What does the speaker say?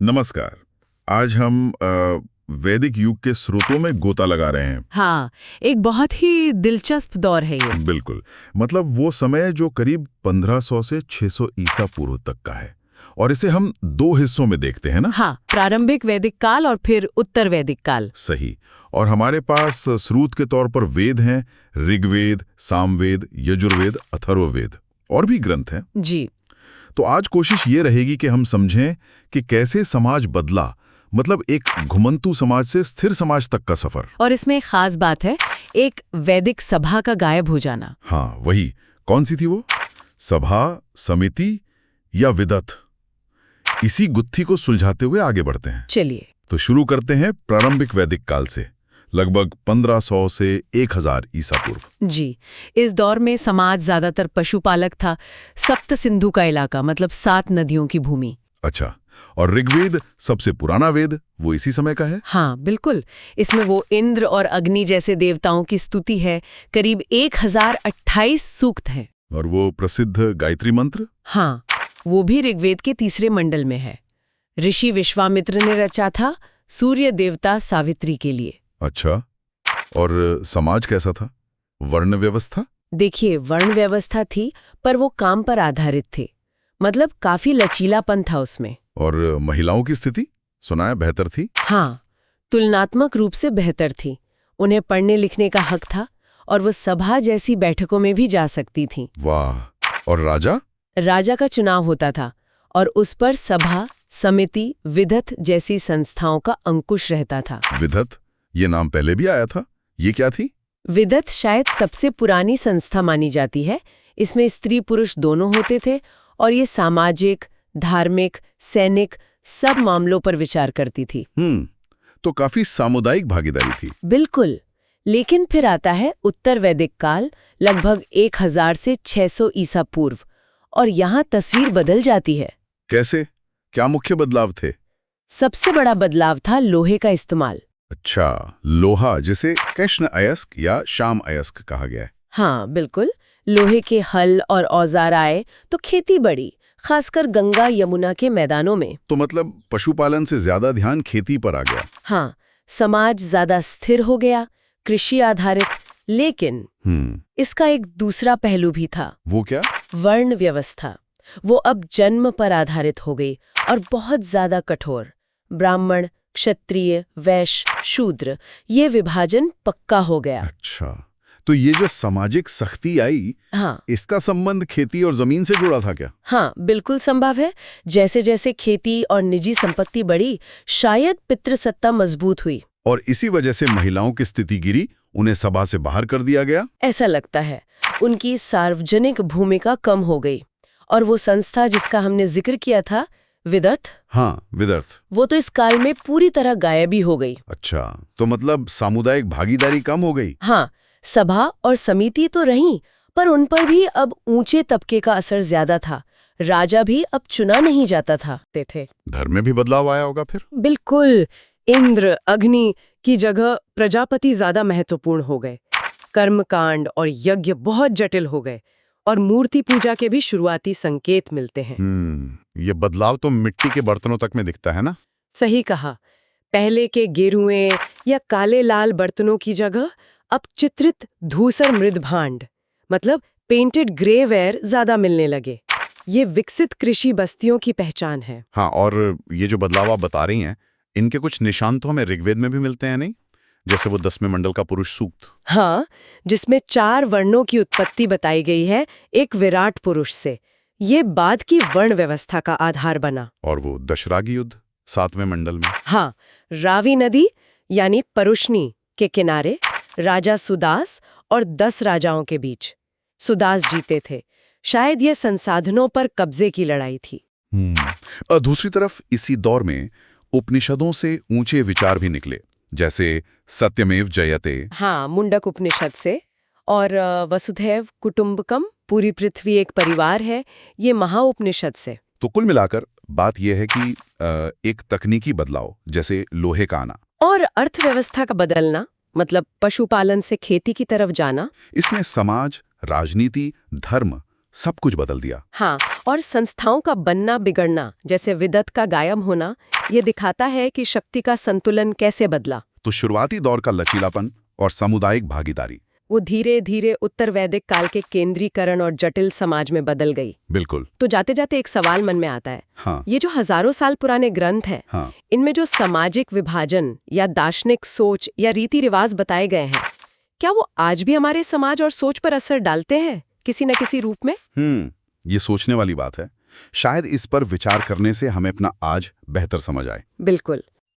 नमस्कार। आज हम वैदिक युग के स्रोतों में गोता लगा रहे हैं। हाँ, एक बहुत ही दिलचस्प दौर है ये। बिल्कुल। मतलब वो समय जो करीब 1500 से 600 ईसा पूर्व तक का है, और इसे हम दो हिस्सों में देखते हैं ना। हाँ, प्रारंभिक वैदिक काल और फिर उत्तर वैदिक काल। सही। और हमारे पास स्रोत के तौर पर वेद हैं, ऋग्वेद, सामवेद, यजुर्वेद, अथर्ववेद, और भी ग्रंथ हैं। जी। तो आज कोशिश ये रहेगी कि हम समझें कि कैसे समाज बदला, मतलब एक घुमंतू समाज से स्थिर समाज तक का सफर। और इसमें एक खास बात है, एक वैदिक सभा का गायब हो जाना। हाँ, वही। कौन सी थी वो? सभा, समिति या विदथ? इसी गुत्थी को सुलझाते हुए आगे बढ़ते हैं। चलिए। तो शुरू करते हैं प्रारंभिक वैदिक काल से, लगभग 1500 से 1000 ईसा पूर्व। जी, इस दौर में समाज ज्यादातर पशुपालक था। सप्त सिंधु का इलाका, मतलब 7 नदियों की भूमि। अच्छा। और ऋग्वेद, सबसे पुराना वेद, वो इसी समय का है? हाँ, बिल्कुल। इसमें वो इंद्र और अग्नि जैसे देवताओं की स्तुति है। करीब 1028 सूक्त हैं। और वो प्रसिद्ध गायत्री मंत्र? हाँ, वो भी ऋग्वेद के तीसरे मंडल में है। ऋषि विश्वामित्र ने रचा था, सूर्य देवता सावित्री के लिए। अच्छा। और समाज कैसा था? वर्ण व्यवस्था? देखिए, वर्ण व्यवस्था थी, पर वो काम पर आधारित थे। मतलब काफी लचीलापन था उसमें। और महिलाओं की स्थिति सुना है बेहतर थी? हाँ, तुलनात्मक रूप से बेहतर थी। उन्हें पढ़ने लिखने का हक था और वो सभा जैसी बैठकों में भी जा सकती थीं। वाह। और राजा? राजा का चुनाव होता था और उस पर सभा, समिति, विदथ जैसी संस्थाओं का अंकुश रहता था। विदथ, ये नाम पहले भी आया था। ये क्या थी? विदथ शायद सबसे पुरानी संस्था मानी जाती है। इसमें स्त्री पुरुष दोनों होते थे और ये सामाजिक, धार्मिक, सैनिक सब मामलों पर विचार करती थी। तो काफी सामुदायिक भागीदारी थी। बिल्कुल। लेकिन फिर आता है उत्तर वैदिक काल, लगभग 1000 से 600 ईसा पूर्व, और यहाँ तस्वीर बदल जाती है। कैसे? क्या मुख्य बदलाव थे? सबसे बड़ा बदलाव था लोहे का इस्तेमाल। अच्छा, लोहा, जिसे कृष्ण अयस्क या शाम अयस्क कहा गया है। हाँ, बिल्कुल। लोहे के हल और औजार आए तो खेती बढ़ी, खासकर गंगा यमुना के मैदानों में। तो मतलब पशुपालन से ज्यादा ध्यान खेती पर आ गया। हाँ, समाज ज्यादा स्थिर हो गया, कृषि आधारित। लेकिन इसका एक दूसरा पहलू भी था। वो क्या? वर्ण व्यवस्था। वो अब जन्म पर आधारित हो गई और बहुत ज्यादा कठोर। ब्राह्मण, क्षत्रिय, वैश्य, शूद्र, ये विभाजन पक्का हो गया। अच्छा, तो ये जो सामाजिक सख्ती आई, हाँ, इसका संबंध खेती और जमीन से जुड़ा था क्या? हाँ, बिल्कुल संभव है। जैसे जैसे खेती और निजी संपत्ति बढ़ी, शायद पितृसत्ता मजबूत हुई। और इसी वजह से महिलाओं की स्थिति गिरी, उन्हें सभा से बाहर कर दिया गया। ऐसा लगता है। उनकी सार्वजनिक भूमिका कम हो गई और वो संस्था जिसका हमने जिक्र किया था, विदथ, हाँ, विदर्थ, वो तो इस काल में पूरी तरह गायब ही हो गई। अच्छा, तो मतलब सामुदायिक भागीदारी कम हो गई। हाँ, सभा और समिति तो रहीं, पर उन पर भी अब ऊंचे तबके का असर ज्यादा था। राजा भी अब चुना नहीं जाता था थे। धर्म में भी बदलाव आया होगा फिर? बिल्कुल। इंद्र, अग्नि की जगह प्रजापति ज्यादा महत्वपूर्ण हो गए। कर्मकांड और यज्ञ बहुत जटिल हो गए और मूर्ति पूजा के भी शुरुआती संकेत मिलते हैं। ये बदलाव तो मिट्टी के बर्तनों तक में दिखता है ना? सही कहा। पहले के गेरुए या काले लाल बर्तनों की जगह अब चित्रित धूसर मृद भांड, मतलब पेंटेड ग्रेवेयर ज्यादा मिलने लगे। ये विकसित कृषि बस्तियों की पहचान है। हाँ, और ये जो बदलाव आप बता रही हैं, इनके कुछ निशान तो हमें ऋग्वेद में भी मिलते हैं, नहीं? जैसे वो 10वें मंडल का पुरुष सूक्त। हाँ, जिसमें 4 वर्णों की उत्पत्ति बताई गई है, एक विराट पुरुष से। ये बाद की वर्ण व्यवस्था का आधार बना। और वो दशरागी युद्ध 7वें मंडल में। हाँ, रावी नदी यानी परुष्णी के किनारे राजा सुदास और 10 राजाओं के बीच सुदास जीते थे। शायद ये संसाधनों पर कब्जे की लड़ाई थी। दूसरी तरफ इसी दौर में उपनिषदों से ऊंचे विचार भी निकले, जैसे सत्यमेव जयते। हाँ, मुंडक उपनिषद से, और वसुधैव कुटुंबकम, पूरी पृथ्वी एक परिवार है, ये महाउपनिषद से। तो कुल मिलाकर बात यह है कि एक तकनीकी बदलाव, जैसे लोहे का आना और अर्थव्यवस्था का बदलना, मतलब पशुपालन से खेती की तरफ जाना, इसने समाज, राजनीति, धर्म, सब कुछ बदल दिया। हाँ, और संस्थाओं का बनना बिगड़ना, जैसे विदत का गायब होना, ये दिखाता है कि शक्ति का संतुलन कैसे बदला। तो शुरुआती दौर का लचीलापन और सामुदायिक भागीदारी वो धीरे धीरे उत्तर वैदिक काल के केंद्रीकरण और जटिल समाज में बदल गई। बिल्कुल। तो जाते जाते एक सवाल मन में आता है। हाँ। ये जो हजारों साल पुराने ग्रंथ हैं, हाँ। इनमें जो सामाजिक विभाजन या दार्शनिक सोच या रीति रिवाज बताए गए हैं, क्या वो आज भी हमारे समाज और सोच पर असर डालते हैं किसी न किसी रूप में? ये सोचने वाली बात है। शायद इस पर विचार करने से हमें अपना आज बेहतर समझ आए। बिल्कुल।